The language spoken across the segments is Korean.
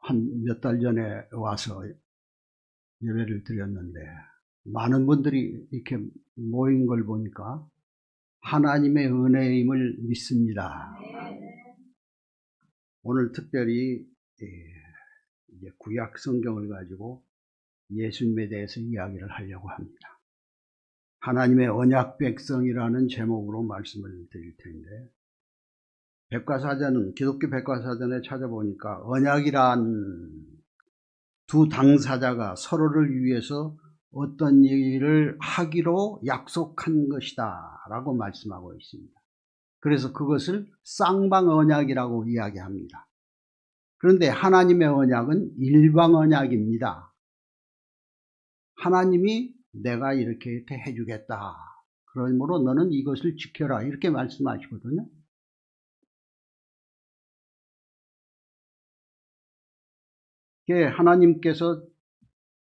한 몇 달 전에 와서 예배를 드렸는데 많은 분들이 이렇게 모인 걸 보니까 하나님의 은혜임을 믿습니다. 오늘 특별히 이제 구약 성경을 가지고 예수님에 대해서 이야기를 하려고 합니다. 하나님의 언약 백성이라는 제목으로 말씀을 드릴 텐데, 백과사전은, 기독교 백과사전에 찾아보니까 언약이란 두 당사자가 서로를 위해서 어떤 일을 하기로 약속한 것이다 라고 말씀하고 있습니다. 그래서 그것을 쌍방 언약이라고 이야기합니다. 그런데 하나님의 언약은 일방 언약입니다. 하나님이 내가 이렇게 해주겠다, 그러므로 너는 이것을 지켜라, 이렇게 말씀하시거든요. 하나님께서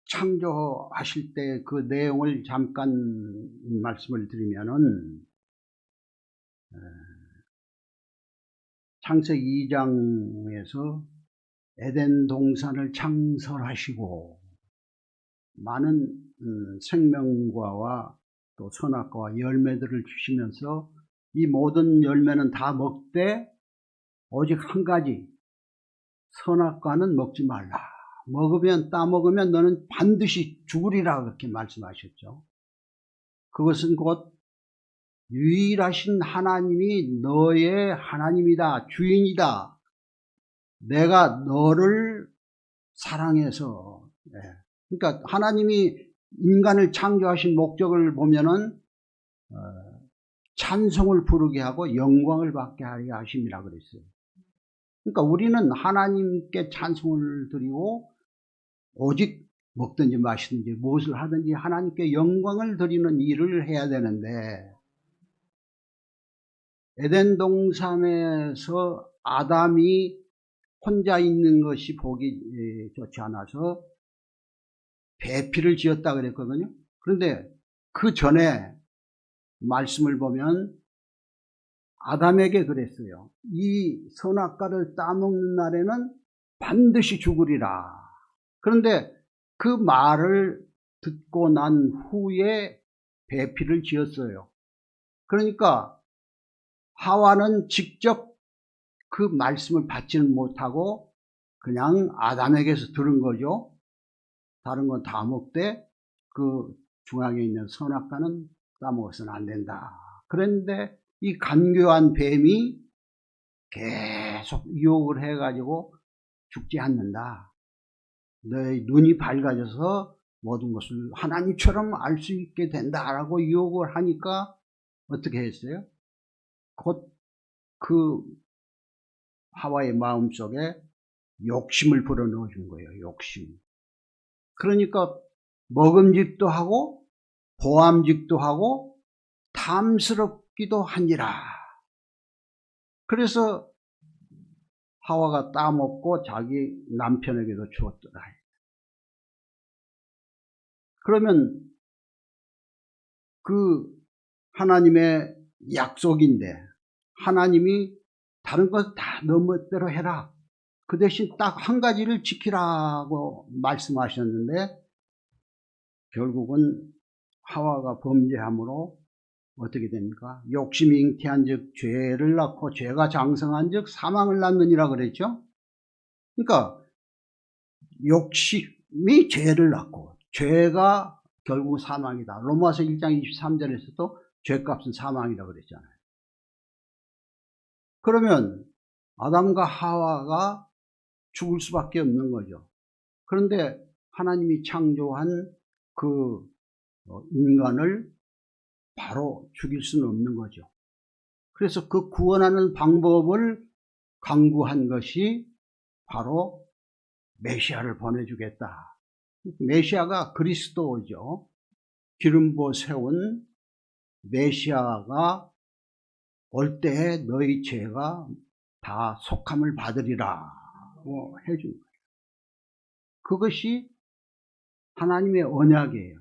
창조하실 때 그 내용을 잠깐 말씀을 드리면은, 창세기 2장에서 에덴 동산을 창설하시고 많은 생명과와 또 선악과와 열매들을 주시면서 이 모든 열매는 다 먹되 오직 한 가지, 선악과는 먹지 말라. 따먹으면 너는 반드시 죽으리라, 그렇게 말씀하셨죠. 그것은 곧 유일하신 하나님이 너의 하나님이다, 주인이다. 내가 너를 사랑해서. 그러니까 하나님이 인간을 창조하신 목적을 보면은 찬송을 부르게 하고 영광을 받게 하려 하심이라 그랬어요. 그러니까 우리는 하나님께 찬송을 드리고 오직 먹든지 마시든지 무엇을 하든지 하나님께 영광을 드리는 일을 해야 되는데, 에덴 동산에서 아담이 혼자 있는 것이 보기 좋지 않아서 배필을 지었다 그랬거든요. 그런데 그 전에 말씀을 보면 아담에게 그랬어요. 이 선악과를 따먹는 날에는 반드시 죽으리라. 그런데 그 말을 듣고 난 후에 배필을 지었어요. 그러니까 하와는 직접 그 말씀을 받지는 못하고 그냥 아담에게서 들은 거죠. 다른 건 다 먹되 그 중앙에 있는 선악과는 따먹어서는 안 된다. 그런데 이 간교한 뱀이 계속 유혹을 해가지고 죽지 않는다. 너의 눈이 밝아져서 모든 것을 하나님처럼 알 수 있게 된다라고 유혹을 하니까 어떻게 했어요? 곧 그 하와의 마음속에 욕심을 불어넣어 준 거예요. 욕심. 그러니까 먹음직도 하고 보암직도 하고 탐스럽기도 하니라. 그래서 하와가 따먹고 자기 남편에게도 주었더라. 그러면 그 하나님의 약속인데, 하나님이 다른 것 다 너 멋대로 해라, 그 대신 딱 한 가지를 지키라고 말씀하셨는데, 결국은 하와가 범죄함으로 어떻게 됩니까? 욕심이 잉태한 즉 죄를 낳고 죄가 장성한 즉 사망을 낳느니라 그랬죠. 그러니까 욕심이 죄를 낳고 죄가 결국 사망이다. 로마서 1장 23절에서도 죄값은 사망이라 그랬잖아요. 그러면 아담과 하와가 죽을 수밖에 없는 거죠. 그런데 하나님이 창조한 그 인간을 바로 죽일 수는 없는 거죠. 그래서 그 구원하는 방법을 강구한 것이 바로 메시아를 보내주겠다. 메시아가 그리스도죠. 기름 부어 세운 메시아가 올 때에 너희 죄가 다 속함을 받으리라 해준 거예요. 그것이 하나님의 언약이에요.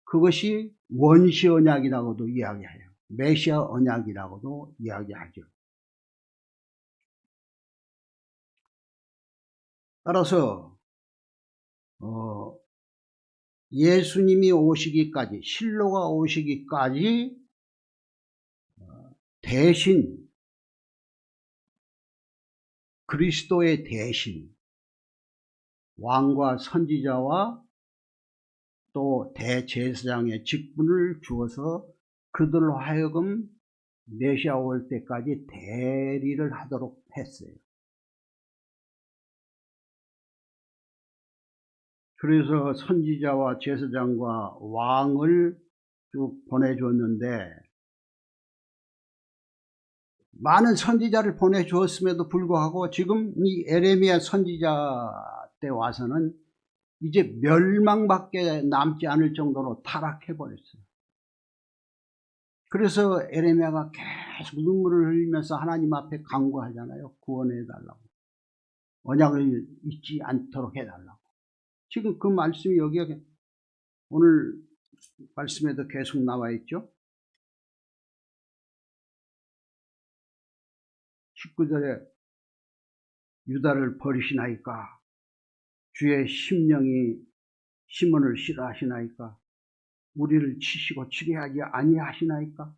그것이 원시 언약이라고도 이야기해요. 메시아 언약이라고도 이야기하죠. 따라서 예수님이 오시기까지, 실로가 오시기까지 대신, 그리스도의 대신 왕과 선지자와 또 대제사장의 직분을 주어서 그들로 하여금 메시아 올 때까지 대리를 하도록 했어요. 그래서 선지자와 제사장과 왕을 쭉 보내줬는데, 많은 선지자를 보내주었음에도 불구하고 지금 이 에레미야 선지자 때 와서는 이제 멸망밖에 남지 않을 정도로 타락해버렸어요. 그래서 에레미야가 계속 눈물을 흘리면서 하나님 앞에 간구하잖아요. 구원해달라고, 언약을 잊지 않도록 해달라고. 지금 그 말씀이 여기에 오늘 말씀에도 계속 나와 있죠. 19절에 유다를 버리시나이까, 주의 심령이 시몬을 싫어하시나이까, 우리를 치시고 치게 하지 아니하시나이까,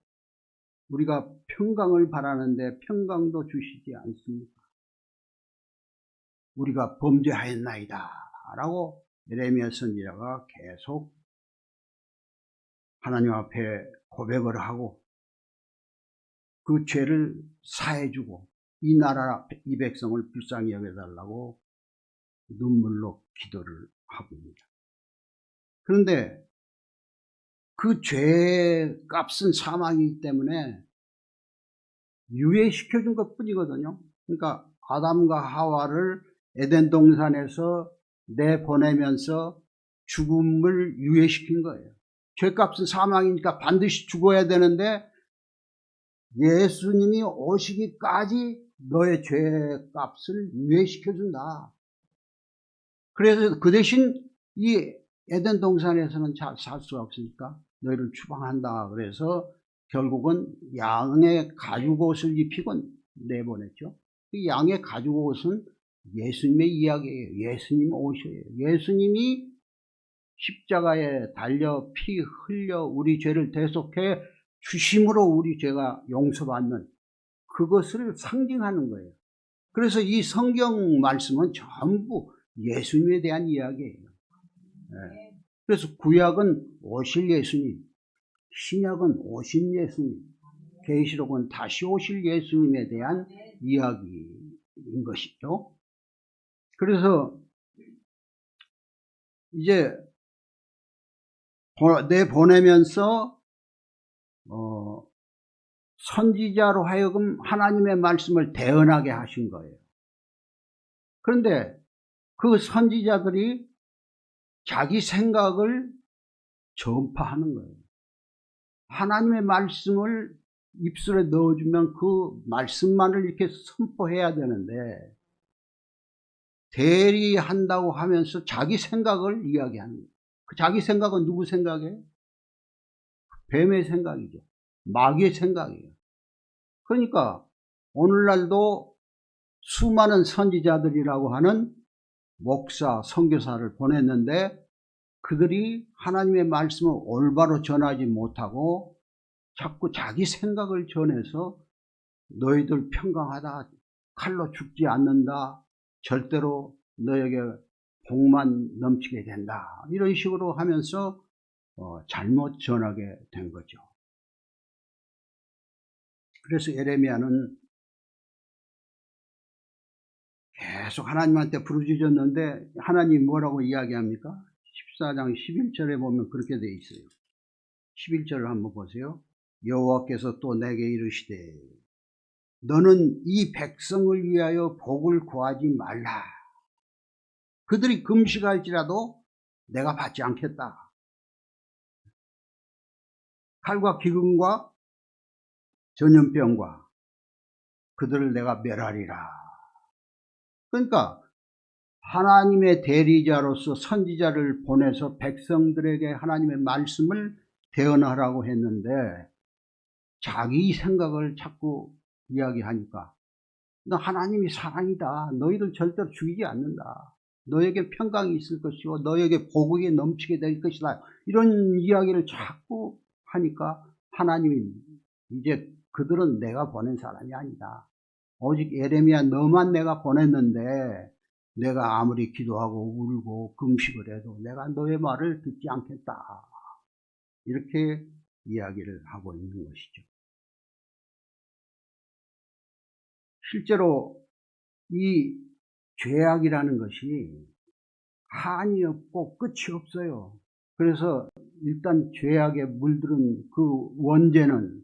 우리가 평강을 바라는데 평강도 주시지 않습니까? 우리가 범죄하였나이다 라고 에레미야 선지자가 계속 하나님 앞에 고백을 하고 그 죄를 사해주고 이 나라 이 백성을 불쌍히 여겨달라고 눈물로 기도를 하고 있습니다. 그런데 그 죄의 값은 사망이기 때문에 유예시켜준 것 뿐이거든요. 그러니까 아담과 하와를 에덴 동산에서 내보내면서 죽음을 유예시킨 거예요. 죄값은 사망이니까 반드시 죽어야 되는데 예수님이 오시기까지 너의 죄값을 유예시켜준다. 그래서 그 대신 이 에덴 동산에서는 살 수 없으니까 너희를 추방한다. 그래서 결국은 양의 가죽옷을 입히고 내보냈죠. 이 양의 가죽옷은 예수님의 이야기예요. 예수님 오셔요. 예수님이 십자가에 달려 피 흘려 우리 죄를 대속해 주심으로 우리 죄가 용서받는 그것을 상징하는 거예요. 그래서 이 성경 말씀은 전부 예수님에 대한 이야기예요. 네. 그래서 구약은 오실 예수님, 신약은 오신 예수님, 계시록은 다시 오실 예수님에 대한 이야기인 것이죠. 그래서 이제 내보내면서 선지자로 하여금 하나님의 말씀을 대언하게 하신 거예요. 그런데 그 선지자들이 자기 생각을 전파하는 거예요. 하나님의 말씀을 입술에 넣어주면 그 말씀만을 이렇게 선포해야 되는데 대리한다고 하면서 자기 생각을 이야기하는 거예요. 그 자기 생각은 누구 생각이에요? 뱀의 생각이죠. 마귀의 생각이에요. 그러니까 오늘날도 수많은 선지자들이라고 하는 목사, 선교사를 보냈는데 그들이 하나님의 말씀을 올바로 전하지 못하고 자꾸 자기 생각을 전해서 너희들 평강하다, 칼로 죽지 않는다, 절대로 너에게 복만 넘치게 된다, 이런 식으로 하면서 잘못 전하게 된 거죠. 그래서 에레미야는 계속 하나님한테 부르짖었는데 하나님 뭐라고 이야기합니까? 14장 11절에 보면 그렇게 돼 있어요. 11절을 한번 보세요. 여호와께서 또 내게 이르시되 너는 이 백성을 위하여 복을 구하지 말라. 그들이 금식할지라도 내가 받지 않겠다. 칼과 기근과 전염병과 그들을 내가 멸하리라. 그러니까 하나님의 대리자로서 선지자를 보내서 백성들에게 하나님의 말씀을 대언하라고 했는데 자기 생각을 자꾸 이야기하니까 너 하나님이 사랑이다. 너희들 절대로 죽이지 않는다. 너에게 평강이 있을 것이고 너에게 복이 넘치게 될 것이다. 이런 이야기를 자꾸 하니까 하나님이 이제 그들은 내가 보낸 사람이 아니다. 오직 예레미야 너만 내가 보냈는데 내가 아무리 기도하고 울고 금식을 해도 내가 너의 말을 듣지 않겠다. 이렇게 이야기를 하고 있는 것이죠. 실제로 이 죄악이라는 것이 한이 없고 끝이 없어요. 그래서 일단 죄악에 물들은 그 원죄는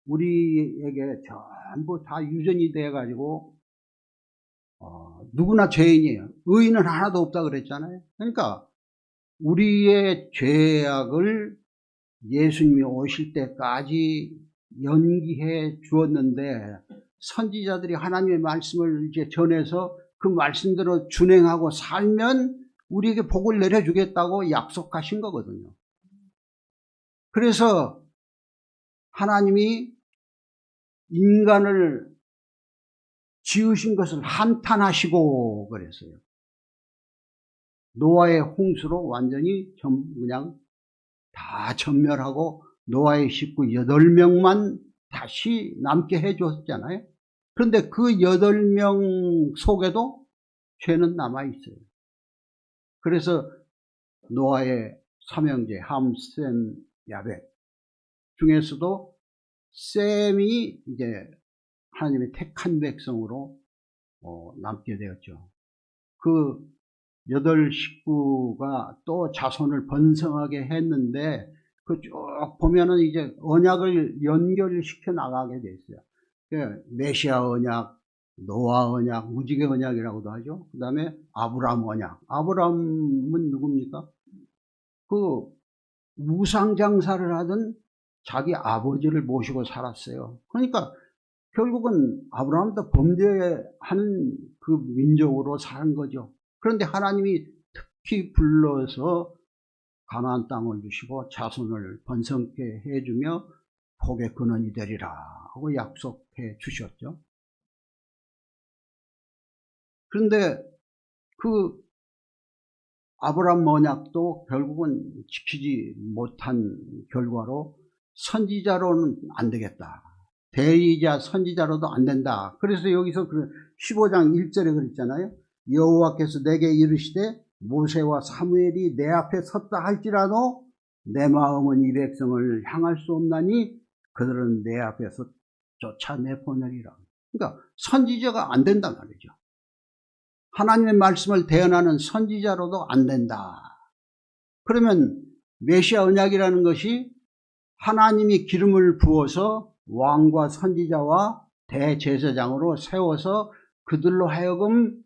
우리에게 전부 다 유전이 돼가지고 누구나 죄인이에요. 의인은 하나도 없다 그랬잖아요. 그러니까 우리의 죄악을 예수님이 오실 때까지 연기해 주었는데 선지자들이 하나님의 말씀을 이제 전해서 그 말씀대로 준행하고 살면 우리에게 복을 내려주겠다고 약속하신 거거든요. 그래서 하나님이 인간을 지으신 것을 한탄하시고 그랬어요. 노아의 홍수로 완전히 그냥 다 전멸하고 노아의 식구 8명만 다시 남게 해줬잖아요. 그런데 그 8명 속에도 죄는 남아있어요. 그래서 노아의 삼형제 함, 셈, 야벳 중에서도 셈이 이제 하나님의 택한 백성으로 남게 되었죠. 그 8식구가 또 자손을 번성하게 했는데 그 쭉 보면은 이제 언약을 연결시켜 나가게 됐어요. 메시아 언약, 노아 언약, 무지개 언약이라고도 하죠. 그 다음에 아브라함 언약. 아브라함은 누굽니까? 그 우상 장사를 하던 자기 아버지를 모시고 살았어요. 그러니까 결국은 아브라함도 범죄하는 그 민족으로 사는 거죠. 그런데 하나님이 특히 불러서 가나안 땅을 주시고 자손을 번성케 해주며 복의 근원이 되리라 하고 약속해 주셨죠. 그런데 그 아브라함 언약도 결국은 지키지 못한 결과로 선지자로는 안 되겠다. 대리자 선지자로도 안 된다. 그래서 여기서 15장 1절에 그랬잖아요. 여호와께서 내게 이르시되 모세와 사무엘이 내 앞에 섰다 할지라도 내 마음은 이 백성을 향할 수 없나니 그들은 내 앞에서 쫓아내보내리라. 그러니까 선지자가 안 된단 말이죠. 하나님의 말씀을 대언하는 선지자로도 안 된다. 그러면 메시아 언약이라는 것이 하나님이 기름을 부어서 왕과 선지자와 대제사장으로 세워서 그들로 하여금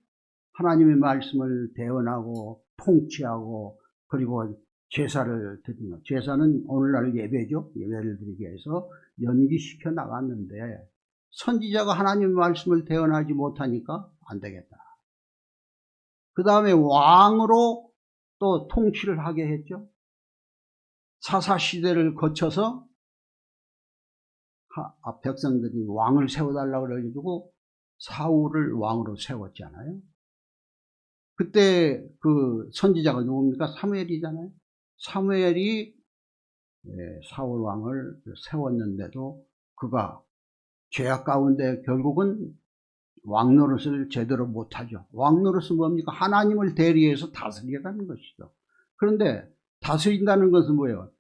하나님의 말씀을 대언하고 통치하고 그리고 제사를 드리는, 제사는 오늘날 예배죠. 예배를 드리기 위해서 연기시켜 나갔는데 선지자가 하나님의 말씀을 대언하지 못하니까 안 되겠다. 그 다음에 왕으로 또 통치를 하게 했죠. 사사시대를 거쳐서 백성들이 왕을 세워달라고 그래가지고 사울을 왕으로 세웠잖아요. 그때 그 선지자가 누굽니까? 사무엘이잖아요. 사무엘이 사울 왕을 세웠는데도 그가 죄악 가운데 결국은 왕 노릇을 제대로 못하죠. 왕 노릇은 뭡니까? 하나님을 대리해서 다스리라는 것이죠. 그런데 다스린다는 것은 뭐예요?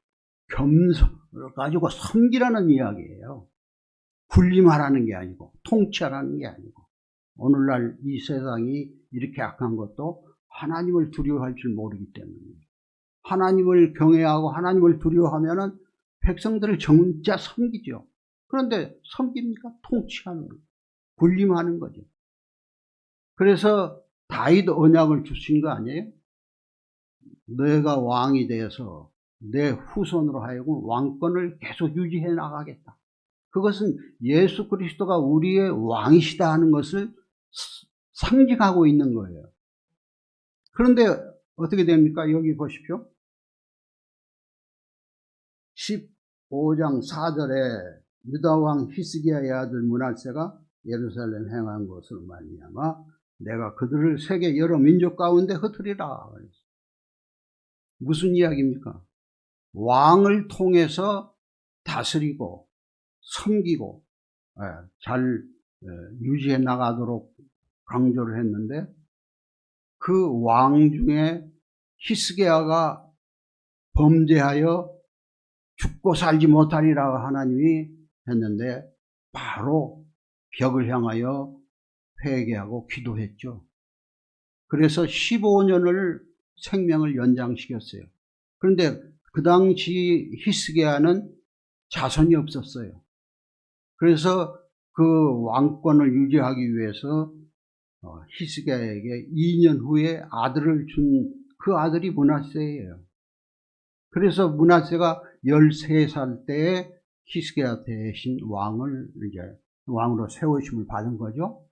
겸손을 가지고 섬기라는 이야기예요. 군림하라는 게 아니고 통치하라는 게 아니고. 오늘날 이 세상이 이렇게 악한 것도 하나님을 두려워할 줄 모르기 때문이에요. 하나님을 경외하고 하나님을 두려워하면은 백성들을 진짜 섬기죠. 그런데 섬깁니까? 통치하는 거예요. 군림하는 거죠. 그래서 다윗 언약을 주신 거 아니에요? 너가 왕이 되어서 내 후손으로 하여금 왕권을 계속 유지해 나가겠다. 그것은 예수 그리스도가 우리의 왕이시다 하는 것을 상징하고 있는 거예요. 그런데 어떻게 됩니까? 여기 보십시오. 15장 4절에 유다왕 히스기야의 아들 므낫세가 예루살렘 행한 것으로 말미암아 내가 그들을 세계 여러 민족 가운데 흩으리라. 무슨 이야기입니까? 왕을 통해서 다스리고 섬기고 잘 유지해 나가도록 강조를 했는데, 그 왕 중에 히스기야가 범죄하여 죽고 살지 못하리라 하나님이 했는데, 바로 벽을 향하여 회개하고 기도했죠. 그래서 15년을 생명을 연장시켰어요. 그런데 그 당시 히스기야는 자손이 없었어요. 그래서 그 왕권을 유지하기 위해서 히스기야에게 2년 후에 아들을 준 그 아들이 므낫세예요. 그래서 므낫세가 13살 때에 히스기야 대신 왕을 이제 왕으로 세우심을 받은 거죠.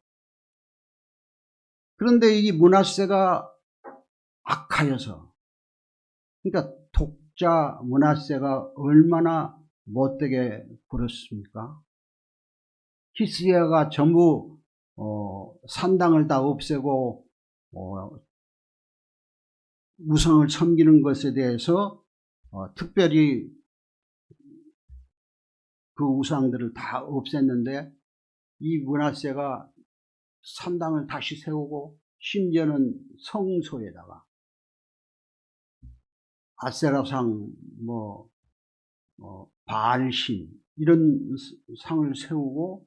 그런데 이 므낫세가 악하여서, 그러니까 독자 므낫세가 얼마나 못되게 굴었습니까? 히스기야가 전부 산당을 다 없애고 우상을 섬기는 것에 대해서 특별히 그 우상들을 다 없앴는데, 이 므낫세가 산당을 다시 세우고 심지어는 성소에다가 아세라상, 바알신 이런 상을 세우고,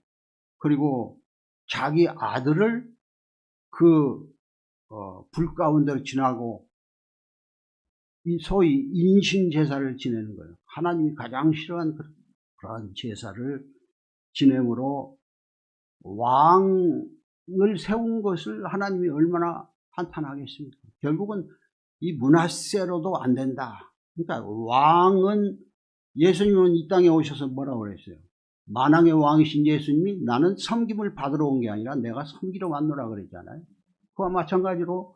그리고 자기 아들을 그 불 가운데로 지나고 이 소위 인신 제사를 지내는 거예요. 하나님이 가장 싫어하는 그러한 제사를 지내므로 왕을 세운 것을 하나님이 얼마나 한탄하겠습니까? 결국은 이 므낫세로도 안 된다. 그러니까 왕은, 예수님은 이 땅에 오셔서 뭐라고 그랬어요? 만왕의 왕이신 예수님이 나는 섬김을 받으러 온 게 아니라 내가 섬기러 왔노라 그랬잖아요. 그와 마찬가지로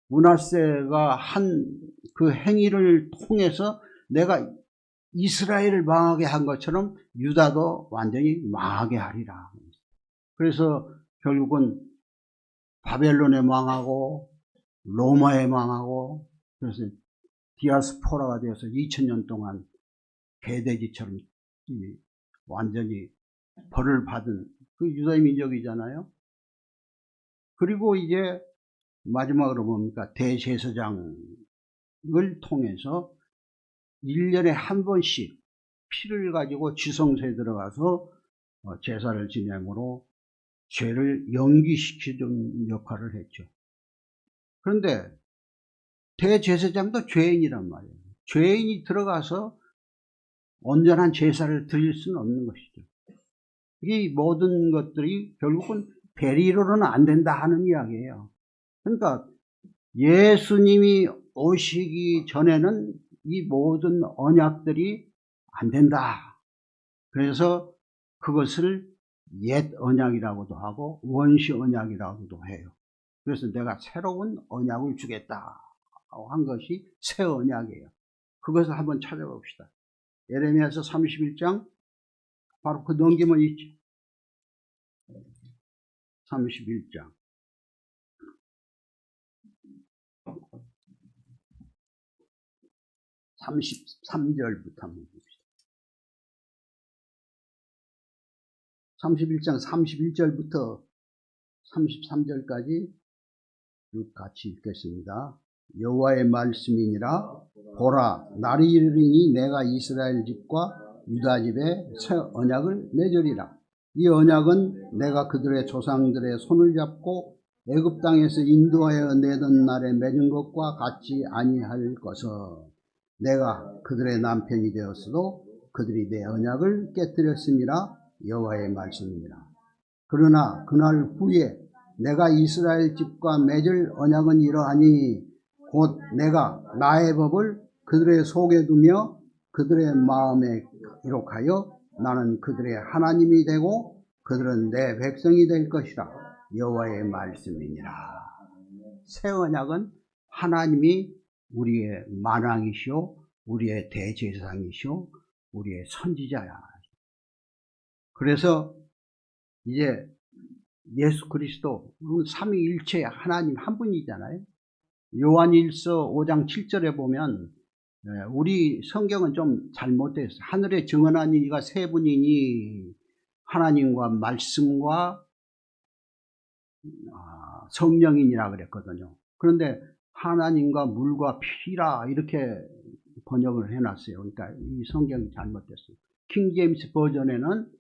므낫세가 한 그 행위를 통해서 내가 이스라엘을 망하게 한 것처럼 유다도 완전히 망하게 하리라. 그래서 결국은 바벨론에 망하고 로마에 망하고, 그래서 디아스포라가 되어서 2000년 동안 개돼지처럼 완전히 벌을 받은 그 유다의 민족이잖아요. 그리고 이제 마지막으로 뭡니까? 대제사장을 통해서 1년에 한 번씩 피를 가지고 지성소에 들어가서 제사를 지내므로 죄를 연기시키는 역할을 했죠. 그런데 대제사장도 죄인이란 말이에요. 죄인이 들어가서 온전한 제사를 드릴 수는 없는 것이죠. 이 모든 것들이 결국은 대리로는 안 된다 하는 이야기예요. 그러니까 예수님이 오시기 전에는 이 모든 언약들이 안 된다. 그래서 그것을 옛 언약이라고도 하고 원시 언약이라고도 해요. 그래서 내가 새로운 언약을 주겠다고 한 것이 새 언약이에요. 그것을 한번 찾아봅시다. 예레미야서 31장, 바로 그 넘기면 있죠. 31장. 33절부터 한번 봅시다. 31장 31절부터 33절까지 같이 읽겠습니다. 여호와의 말씀이니라. 보라, 날이 이르리니 내가 이스라엘 집과 유다 집에 새 언약을 맺으리라. 이 언약은 내가 그들의 조상들의 손을 잡고 애굽 땅에서 인도하여 내던 날에 맺은 것과 같이 아니할 것은, 내가 그들의 남편이 되었어도 그들이 내 언약을 깨뜨렸음이라. 여호와의 말씀입니다. 그러나 그날 후에 내가 이스라엘 집과 맺을 언약은 이러하니, 곧 내가 나의 법을 그들의 속에 두며 그들의 마음에 기록하여 나는 그들의 하나님이 되고 그들은 내 백성이 될 것이라. 여호와의 말씀이니라. 새 언약은 하나님이 우리의 만왕이시오, 우리의 대제사장이시오, 우리의 선지자야. 그래서 이제 예수 그리스도, 삼위일체 하나님 한 분이잖아요. 요한일서 5장 7절에 보면 우리 성경은 좀 잘못되어 있어요. 하늘에 증언하는 이가 세 분이니 하나님과 말씀과 성령이니라 그랬거든요. 그런데 하나님과 물과 피라 이렇게 번역을 해놨어요. 그러니까 이 성경이 잘못됐어요. 킹제임스 버전에는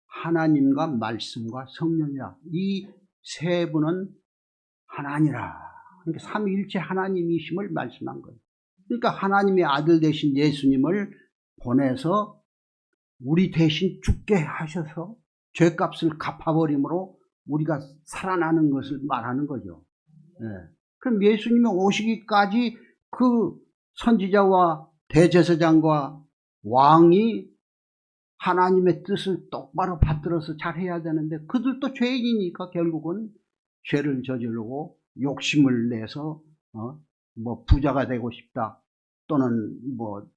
하나님과 말씀과 성령이라, 이 세 분은 하나니라. 그러니까 삼위일체 하나님이심을 말씀한 거예요. 그러니까 하나님의 아들 되신 예수님을 보내서 우리 대신 죽게 하셔서 죄값을 갚아버림으로 우리가 살아나는 것을 말하는 거죠. 네. 그럼 예수님이 오시기까지 그 선지자와 대제사장과 왕이 하나님의 뜻을 똑바로 받들어서 잘해야 되는데, 그들도 죄인이니까 결국은 죄를 저지르고 욕심을 내서 뭐 부자가 되고 싶다, 또는 뭐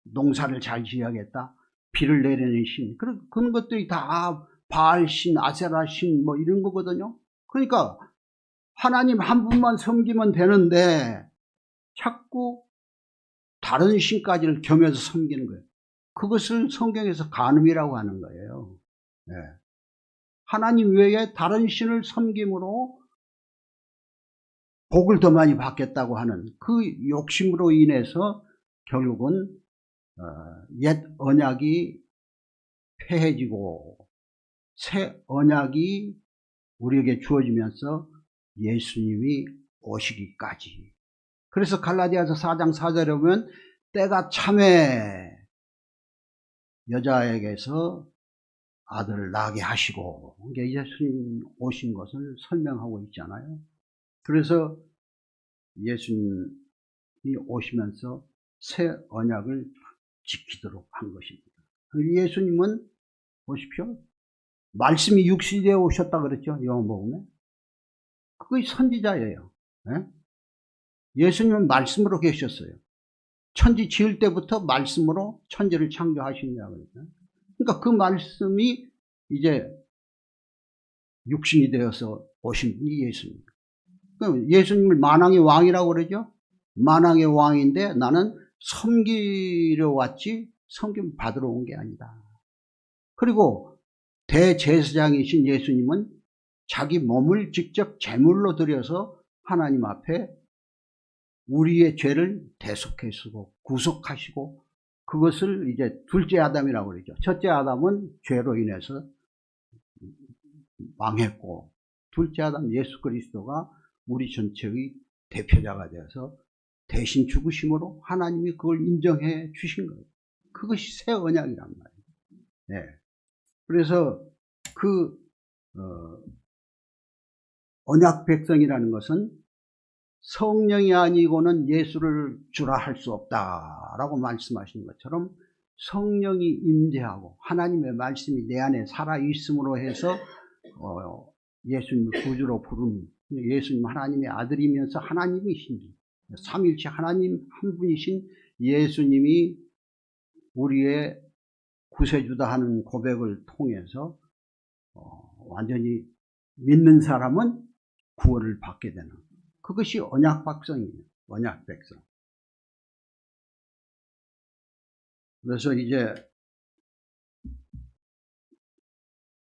농사를 잘 지어야겠다, 비를 내리는 신, 그런 것들이 다 바알신, 아세라신 뭐 이런 거거든요. 그러니까 하나님 한 분만 섬기면 되는데 자꾸 다른 신까지를 겸해서 섬기는 거예요. 그것을 성경에서 간음이라고 하는 거예요. 네. 하나님 외에 다른 신을 섬김으로 복을 더 많이 받겠다고 하는 그 욕심으로 인해서 결국은 옛 언약이 폐해지고 새 언약이 우리에게 주어지면서 예수님이 오시기까지. 그래서 갈라디아서 4장 4절에 보면 때가 참에 여자에게서 아들을 낳게 하시고, 이게 예수님 오신 것을 설명하고 있잖아요. 그래서 예수님이 오시면서 새 언약을 지키도록 한 것입니다. 예수님은 보십시오. 말씀이 육신이 되어 오셨다 그랬죠. 요한복음에. 그게 선지자예요. 네? 예수님은 말씀으로 계셨어요. 천지 지을 때부터 말씀으로 천지를 창조하시냐고 그랬죠. 그러니까 그 말씀이 이제 육신이 되어서 오신 분이 예수님. 예수님을 만왕의 왕이라고 그러죠. 만왕의 왕인데 나는 섬기려 왔지 섬김 받으러 온 게 아니다. 그리고 대제사장이신 예수님은 자기 몸을 직접 제물로 드려서 하나님 앞에 우리의 죄를 대속하시고 구속하시고, 그것을 이제 둘째 아담이라고 그러죠. 첫째 아담은 죄로 인해서 망했고, 둘째 아담 예수 그리스도가 우리 전체의 대표자가 되어서 대신 죽으심으로 하나님이 그걸 인정해 주신 거예요. 그것이 새 언약이란 말이에요. 네. 그래서 그 언약 백성이라는 것은 성령이 아니고는 예수를 주라 할 수 없다라고 말씀하신 것처럼 성령이 임재하고 하나님의 말씀이 내 안에 살아있음으로 해서 예수님을 구주로 부르는, 예수님 하나님의 아들이면서 하나님이신 삼위일체 하나님 한 분이신 예수님이 우리의 구세주다 하는 고백을 통해서 완전히 믿는 사람은 구원을 받게 되는, 그것이 언약 백성이에요. 언약 백성. 그래서 이제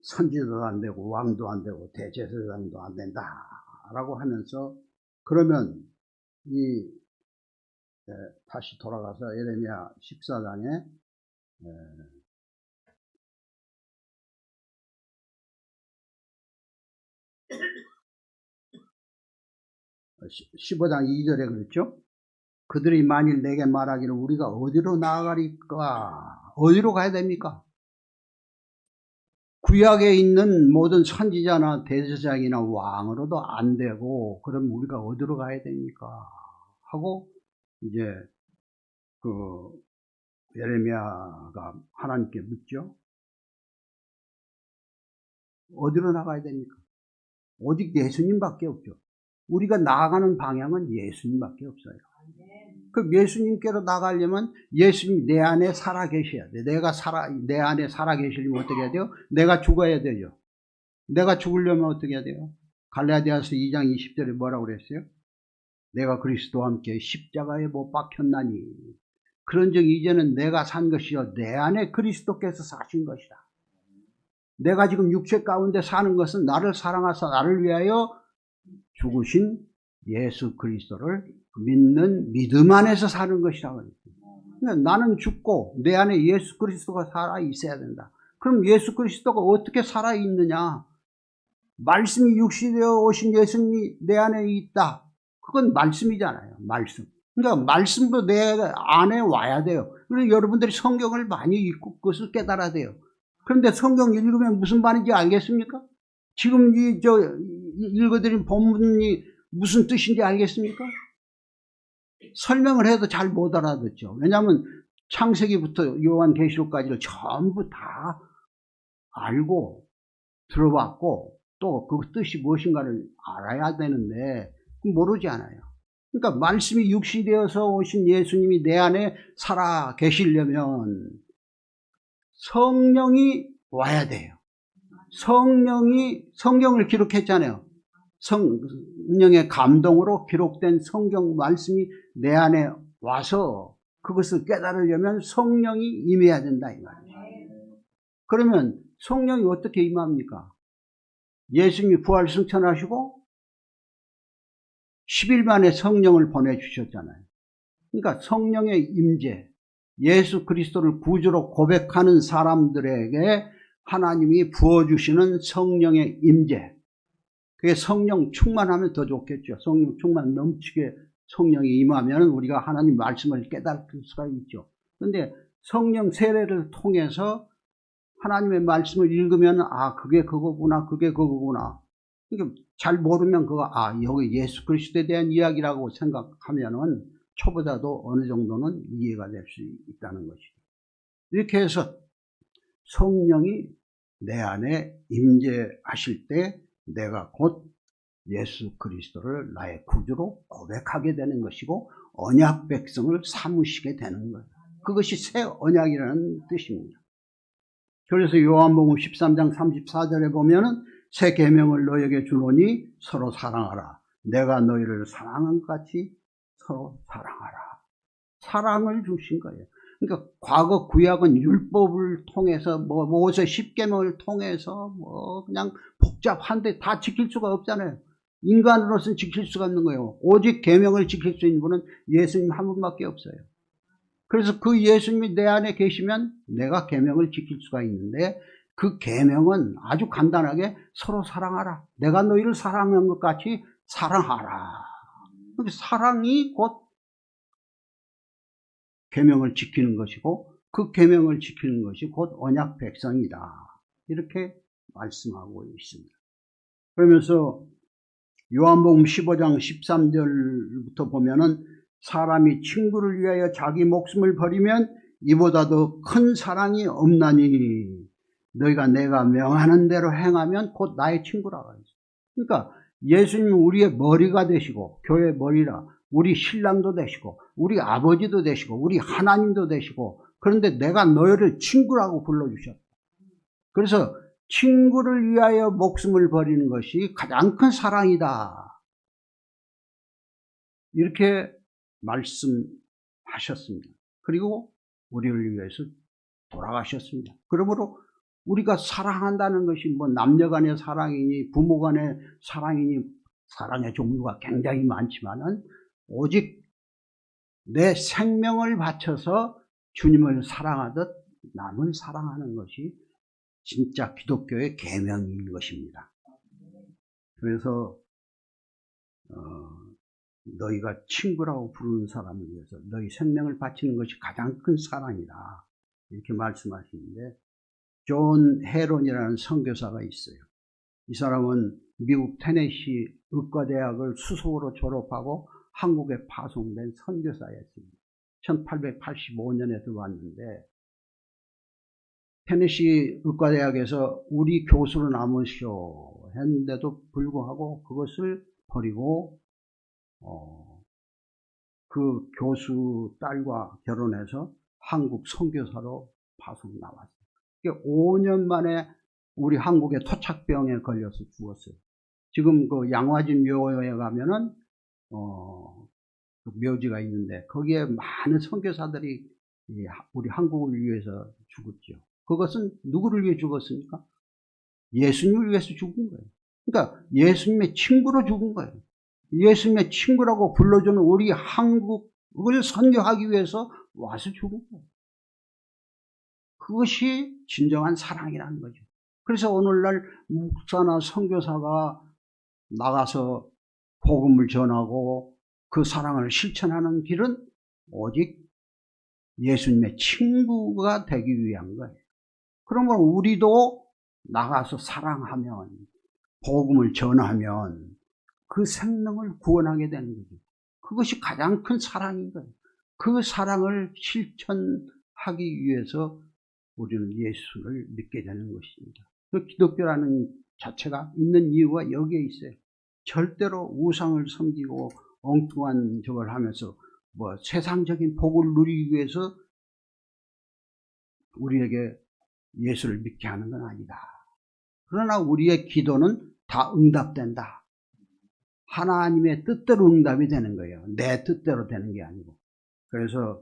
선지자도 안 되고 왕도 안 되고 대제사장도 안 된다라고 하면서, 그러면 다시 돌아가서 예레미야 14장에 15장 2절에 그랬죠. 그들이 만일 내게 말하기를 우리가 어디로 나아가리까? 어디로 가야 됩니까? 구약에 있는 모든 선지자나 대제사장이나 왕으로도 안 되고, 그럼 우리가 어디로 가야 됩니까? 하고 이제 그 예레미야가 하나님께 묻죠. 어디로 나가야 됩니까? 오직 예수님밖에 없죠. 우리가 나아가는 방향은 예수님밖에 없어요. 그 예수님께로 나가려면 예수님 내 안에 살아 계셔야 돼. 내 안에 살아 계시려면 어떻게 해야 돼요? 내가 죽어야 되죠. 내가 죽으려면 어떻게 해야 돼요? 갈라디아서 2장 20절에 뭐라고 그랬어요? 내가 그리스도와 함께 십자가에 못 박혔나니 그런즉 이제는 내가 산 것이요 내 안에 그리스도께서 사신 것이다. 내가 지금 육체 가운데 사는 것은 나를 사랑하사 나를 위하여 죽으신 예수 그리스도를 믿는 믿음 안에서 사는 것이라고 했어요. 그러니까 나는 죽고 내 안에 예수 그리스도가 살아 있어야 된다. 그럼 예수 그리스도가 어떻게 살아 있느냐? 말씀이 육신이 되어 오신 예수님이 내 안에 있다. 그건 말씀이잖아요. 말씀. 그러니까 말씀도 내 안에 와야 돼요. 그래서 여러분들이 성경을 많이 읽고 그것을 깨달아야 돼요. 그런데 성경 읽으면 무슨 말인지 알겠습니까? 지금 읽어드린 본문이 무슨 뜻인지 알겠습니까? 설명을 해도 잘 못 알아듣죠. 왜냐하면 창세기부터 요한계시록까지를 전부 다 알고 들어봤고 또 그 뜻이 무엇인가를 알아야 되는데 모르지 않아요. 그러니까 말씀이 육신이 되어서 오신 예수님이 내 안에 살아 계시려면 성령이 와야 돼요. 성경을 기록했잖아요. 성령의 감동으로 기록된 성경 말씀이 내 안에 와서 그것을 깨달으려면 성령이 임해야 된다 이 말이에요. 그러면 성령이 어떻게 임합니까? 예수님이 부활 승천하시고 10일 만에 성령을 보내주셨잖아요. 그러니까 성령의 임재, 예수 그리스도를 구주로 고백하는 사람들에게 하나님이 부어주시는 성령의 임재. 그게 성령 충만하면 더 좋겠죠. 성령 충만 넘치게 성령이 임하면 우리가 하나님 말씀을 깨달을 수가 있죠. 그런데 성령 세례를 통해서 하나님의 말씀을 읽으면 아 그게 그거구나 그게 그거구나. 그러니까 잘 모르면 그거 여기 예수 그리스도에 대한 이야기라고 생각하면은 초보자도 어느 정도는 이해가 될 수 있다는 것이죠. 이렇게 해서 성령이 내 안에 임재하실 때 내가 곧 예수 그리스도를 나의 구주로 고백하게 되는 것이고 언약 백성을 삼으시게 되는 거예요. 그것이 새 언약이라는 뜻입니다. 그래서 요한복음 13장 34절에 보면은 새 계명을 너에게 주노니 서로 사랑하라. 내가 너희를 사랑한 것 같이 서로 사랑하라. 사랑을 주신 거예요. 그러니까 과거 구약은 율법을 통해서 모세 10계명을 통해서 그냥 복잡한데 다 지킬 수가 없잖아요. 인간으로서는 지킬 수가 없는 거예요. 오직 계명을 지킬 수 있는 분은 예수님 한 분밖에 없어요. 그래서 그 예수님이 내 안에 계시면 내가 계명을 지킬 수가 있는데 그 계명은 아주 간단하게 서로 사랑하라. 내가 너희를 사랑한 것 같이 사랑하라. 사랑이 곧 계명을 지키는 것이고 그 계명을 지키는 것이 곧 언약 백성이다. 이렇게 말씀하고 있습니다. 그러면서 요한복음 15장 13절부터 보면은 사람이 친구를 위하여 자기 목숨을 버리면 이보다 더 큰 사랑이 없나니 너희가 내가 명하는 대로 행하면 곧 나의 친구라고 했어요. 그러니까 예수님은 우리의 머리가 되시고 교회의 머리라 우리 신랑도 되시고 우리 아버지도 되시고 우리 하나님도 되시고 그런데 내가 너희를 친구라고 불러주셨다. 그래서 친구를 위하여 목숨을 버리는 것이 가장 큰 사랑이다. 이렇게 말씀하셨습니다. 그리고 우리를 위해서 돌아가셨습니다. 그러므로 우리가 사랑한다는 것이 남녀 간의 사랑이니 부모 간의 사랑이니 사랑의 종류가 굉장히 많지만은 오직 내 생명을 바쳐서 주님을 사랑하듯 남을 사랑하는 것이 진짜 기독교의 계명인 것입니다. 그래서 너희가 친구라고 부르는 사람을 위해서 너희 생명을 바치는 것이 가장 큰 사랑이다. 이렇게 말씀하시는데 존 헤론이라는 선교사가 있어요. 이 사람은 미국 테네시 의과대학을 수석으로 졸업하고 한국에 파송된 선교사였습니다. 1885년에 들어왔는데 테네시 의과대학에서 우리 교수로 남으시오 했는데도 불구하고 그것을 버리고 그 교수 딸과 결혼해서 한국 선교사로 파송 나왔어요. 5년 만에 우리 한국에 토착병에 걸려서 죽었어요. 지금 그 양화진 묘에 가면은 그 묘지가 있는데 거기에 많은 선교사들이 우리 한국을 위해서 죽었죠. 그것은 누구를 위해 죽었습니까? 예수님을 위해서 죽은 거예요. 그러니까 예수님의 친구로 죽은 거예요. 예수님의 친구라고 불러주는 우리 한국을 선교하기 위해서 와서 죽은 거예요. 그것이 진정한 사랑이라는 거죠. 그래서 오늘날 목사나 선교사가 나가서 복음을 전하고 그 사랑을 실천하는 길은 오직 예수님의 친구가 되기 위한 거예요. 그러면 우리도 나가서 사랑하면, 복음을 전하면 그 생명을 구원하게 되는 거죠. 그것이 가장 큰 사랑인 거예요. 그 사랑을 실천하기 위해서 우리는 예수를 믿게 되는 것입니다. 그 기독교라는 자체가 있는 이유가 여기에 있어요. 절대로 우상을 섬기고 엉뚱한 저걸 하면서 뭐 세상적인 복을 누리기 위해서 우리에게 예수를 믿게 하는 건 아니다. 그러나 우리의 기도는 다 응답된다. 하나님의 뜻대로 응답이 되는 거예요. 내 뜻대로 되는 게 아니고. 그래서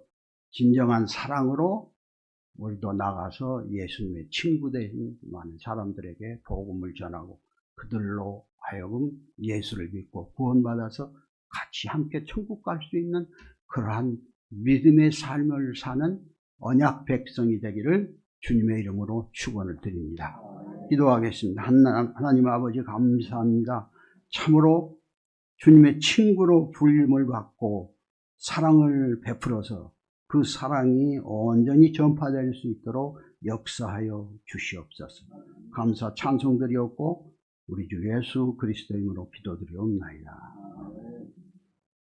진정한 사랑으로 우리도 나가서 예수님의 친구 되신 많은 사람들에게 복음을 전하고 그들로 하여금 예수를 믿고 구원받아서 같이 함께 천국 갈 수 있는 그러한 믿음의 삶을 사는 언약 백성이 되기를 주님의 이름으로 축원을 드립니다. 기도하겠습니다. 하나님 아버지 감사합니다. 참으로 주님의 친구로 불림을 받고 사랑을 베풀어서 그 사랑이 온전히 전파될 수 있도록 역사하여 주시옵소서. 감사 찬송드리옵고 우리 주 예수 그리스도의 이름으로 기도드리옵나이다.